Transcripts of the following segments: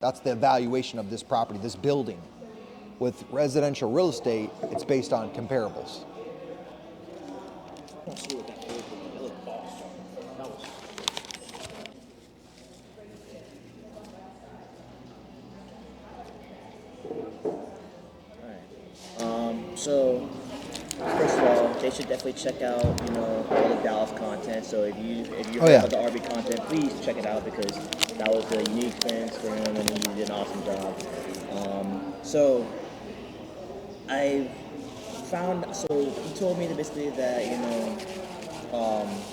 That's the evaluation of this property, this building. With residential real estate, it's based on comparables. I don't see what that is. That looked awesome. That was. Alright. So first of all, they should definitely check out, all the Dallas content. So if you heard about the RB content, please check it out because that was a unique experience for him and he did an awesome job. So I found, so he told me that basically that,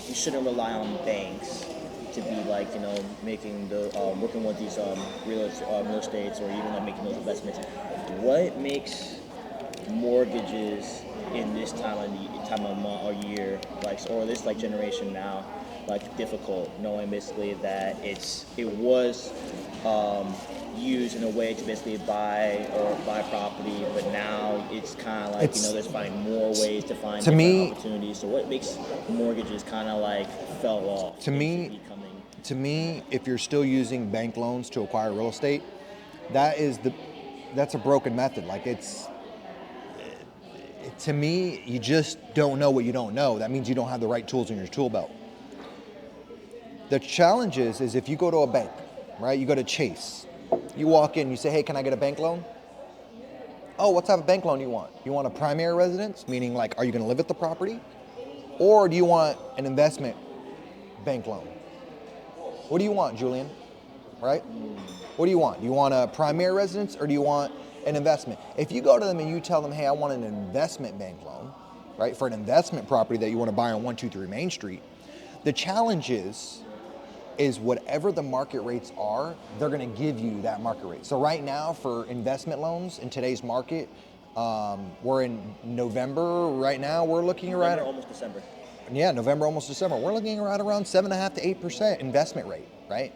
you shouldn't rely on banks to be like, making the, working with these real estates or even like making those investments. What makes mortgages in this time of month or year, like, or this like generation now, like difficult, knowing basically that it was used in a way to basically buy property, but now it's kind of like there's finding more ways to find different opportunities. So what makes mortgages kind of like fell off? To me, if you're still using bank loans to acquire real estate, that's a broken method. Like to me, you just don't know what you don't know. That means you don't have the right tools in your tool belt. The challenge is if you go to a bank, right? You go to Chase. You walk in, you say, hey, can I get a bank loan? Oh, what type of bank loan do you want? You want a primary residence, meaning like, are you going to live at the property? Or do you want an investment bank loan? What do you want, Julian? Right? What do you want? Do you want a primary residence or do you want an investment? If you go to them and you tell them, hey, I want an investment bank loan, right, for an investment property that you want to buy on 123 Main Street, the challenge is whatever the market rates are, they're going to give you that market rate. So right now for investment loans in today's market, we're in November right now. We're looking around almost December. Yeah, November, almost December. We're looking around 7.5% to 8% investment rate, right?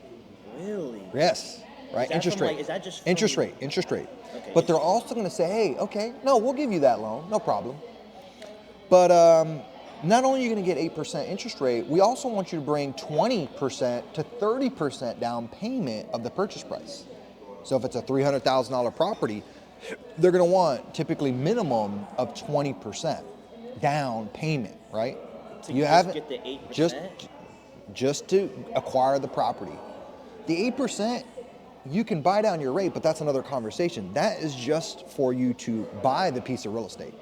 Really? Yes, right. Interest rate. Is that just interest rate? Okay. But they're also going to say, hey, okay, no, we'll give you that loan, no problem. But not only are you going to get 8% interest rate, we also want you to bring 20% to 30% down payment of the purchase price. So if it's a $300,000 property, they're going to want typically minimum of 20% down payment, right? So you haven't get the 8%? Just to acquire the property. The 8%, you can buy down your rate, but that's another conversation. That is just for you to buy the piece of real estate.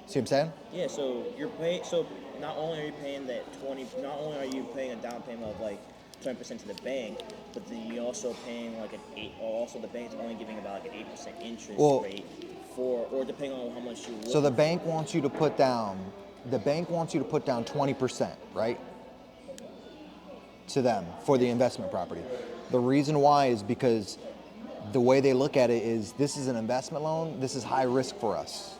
See what I'm saying? Yeah, so you're paying. So not only are you paying not only are you paying a down payment of like 20% to the bank, but then you're also paying like also the bank's only giving about like an 8% interest rate or depending on how much you. So the bank wants you to put down. The bank wants you to put down 20%, right? To them for the investment property. The reason why is because the way they look at it is this is an investment loan. This is high risk for us.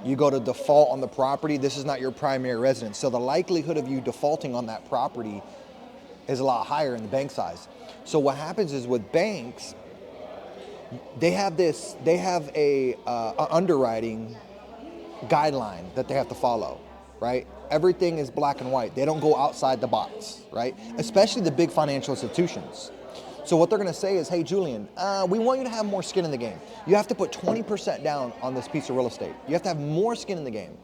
You go to default on the property, this is not your primary residence. So the likelihood of you defaulting on that property is a lot higher in the bank size. So what happens is with banks, they have a underwriting guideline that they have to follow, right? Everything is black and white. They don't go outside the box, right? Especially the big financial institutions. So what they're going to say is, hey, Julian, we want you to have more skin in the game. You have to put 20% down on this piece of real estate. You have to have more skin in the game.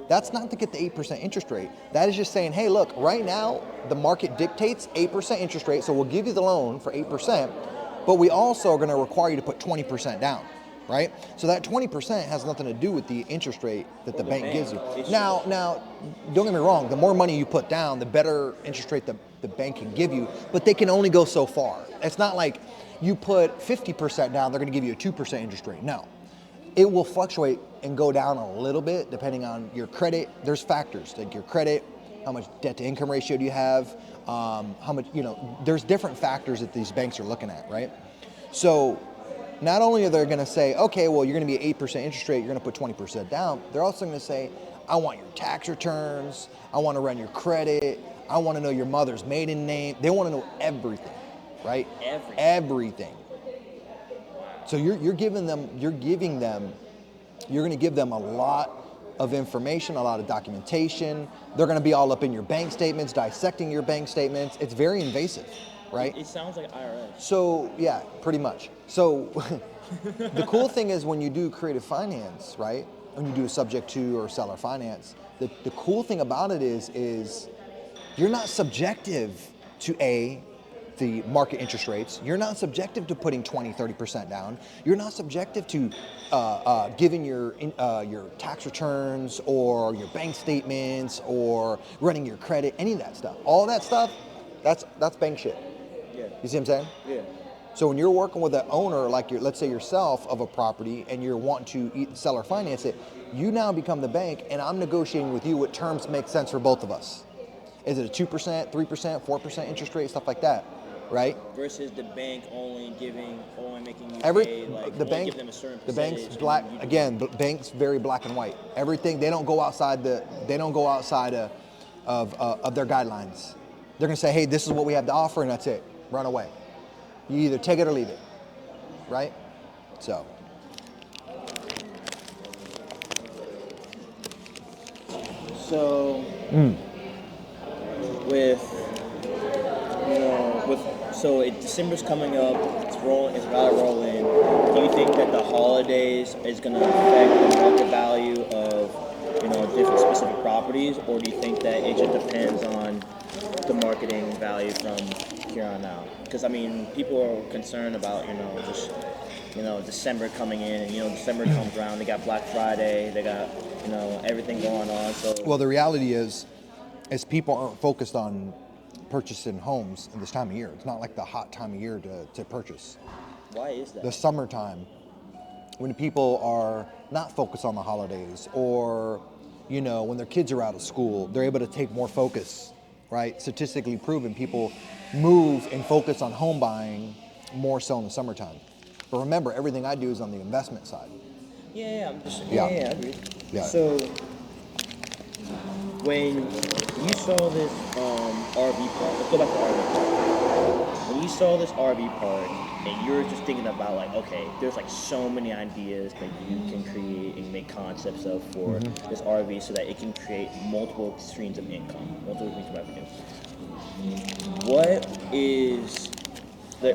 That's not to get the 8% interest rate. That is just saying, hey, look, right now, the market dictates 8% interest rate, so we'll give you the loan for 8%, but we also are going to require you to put 20% down, right? So that 20% has nothing to do with the interest rate that the bank gives you. Now, don't get me wrong, the more money you put down, the better interest rate the bank can give you, but they can only go so far. It's not like you put 50% down, they're going to give you a 2% interest rate. No. It will fluctuate and go down a little bit depending on your credit. There's factors like your credit, how much debt to income ratio do you have, how much, there's different factors that these banks are looking at, right? So not only are they going to say, okay, well, you're going to be 8% interest rate, you're going to put 20% down, they're also going to say, I want your tax returns, I want to run your credit, I want to know your mother's maiden name. They want to know everything, right? Everything. So you're going to give them a lot of information, a lot of documentation. They're going to be all up in your bank statements, dissecting your bank statements. It's very invasive, right? It sounds like IRS. So yeah, pretty much. So the cool thing is when you do creative finance, right? When you do subject to or seller finance, the cool thing about it is you're not subjective to the market interest rates. You're not subjective to putting 20, 30% down. You're not subjective to giving your tax returns or your bank statements or running your credit, any of that stuff. All that stuff, that's bank shit. Yeah. You see what I'm saying? Yeah. So when you're working with an owner, like let's say yourself, of a property, and you're wanting to sell or finance it, you now become the bank, and I'm negotiating with you what terms make sense for both of us. Is it a 2%, 3%, 4% interest rate, stuff like that, right? Versus the bank only making you pay, like, the bank, give them a certain the bank's percentage, black. and you Again, the bank's very black and white. Everything, they don't go outside of their guidelines. They're gonna say, hey, this is what we have to offer, and that's it. Run away. You either take it or leave it, right? So. December's coming up, it's about to roll in. Do you think that the holidays is going to affect the market value of, different specific properties, or do you think that it just depends on the marketing value from here on out? Because people are concerned about December coming in, and December comes around, they got Black Friday, they got everything going on. So well, the reality is people aren't focused on purchasing homes in this time of year. It's not like the hot time of year to purchase. Why is that? The summertime, when people are not focused on the holidays, or when their kids are out of school, they're able to take more focus, right? Statistically proven, people move and focus on home buying more so in the summertime. But remember, everything I do is on the investment side. Yeah, I agree. Yeah. So when you saw this RV park, let's go back to RV park. When you saw this RV park and you're just thinking about, like, okay, there's like so many ideas that you can create and make concepts of for this RV so that it can create multiple streams of income, multiple streams of revenue.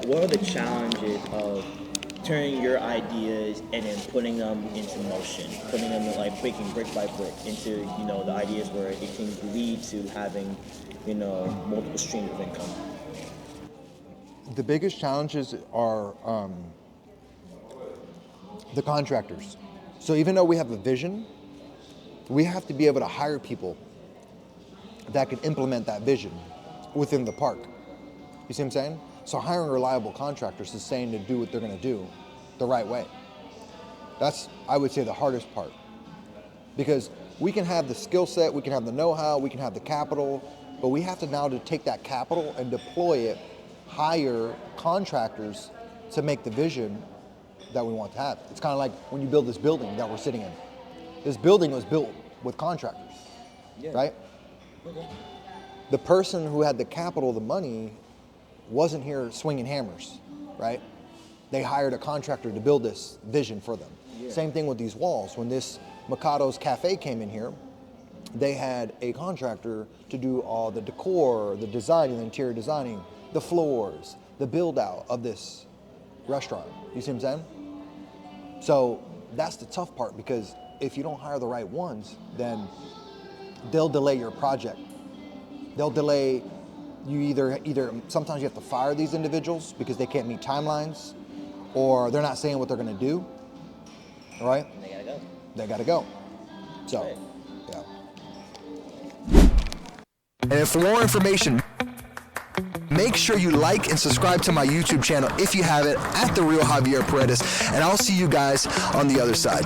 What are the challenges of turning your ideas and then putting them into motion, putting them like breaking brick by brick into the ideas where it can lead to having multiple streams of income? The biggest challenges are the contractors. So even though we have a vision, we have to be able to hire people that can implement that vision within the park. You see what I'm saying? So hiring reliable contractors is saying to do what they're going to do the right way. That's, I would say, the hardest part. Because we can have the skill set, we can have the know-how, we can have the capital, but we have to now to take that capital and deploy it, hire contractors to make the vision that we want to have. It's kind of like when you build this building that we're sitting in. This building was built with contractors, right? Okay. The person who had the capital, the money, wasn't here swinging hammers, right? They hired a contractor to build this vision for them. Yeah. Same thing with these walls. When this Mikado's Cafe came in here, they had a contractor to do all the decor, the designing, the interior designing, the floors, the build out of this restaurant. You see what I'm saying? So that's the tough part, because if you don't hire the right ones, then they'll delay your project. They'll delay you either sometimes you have to fire these individuals because they can't meet timelines, or they're not saying what they're going to do. All right? And they gotta go. They gotta go. So, right. Yeah. And for more information, make sure you like and subscribe to my YouTube channel if you have it, at The Real Javier Paredes, and I'll see you guys on the other side.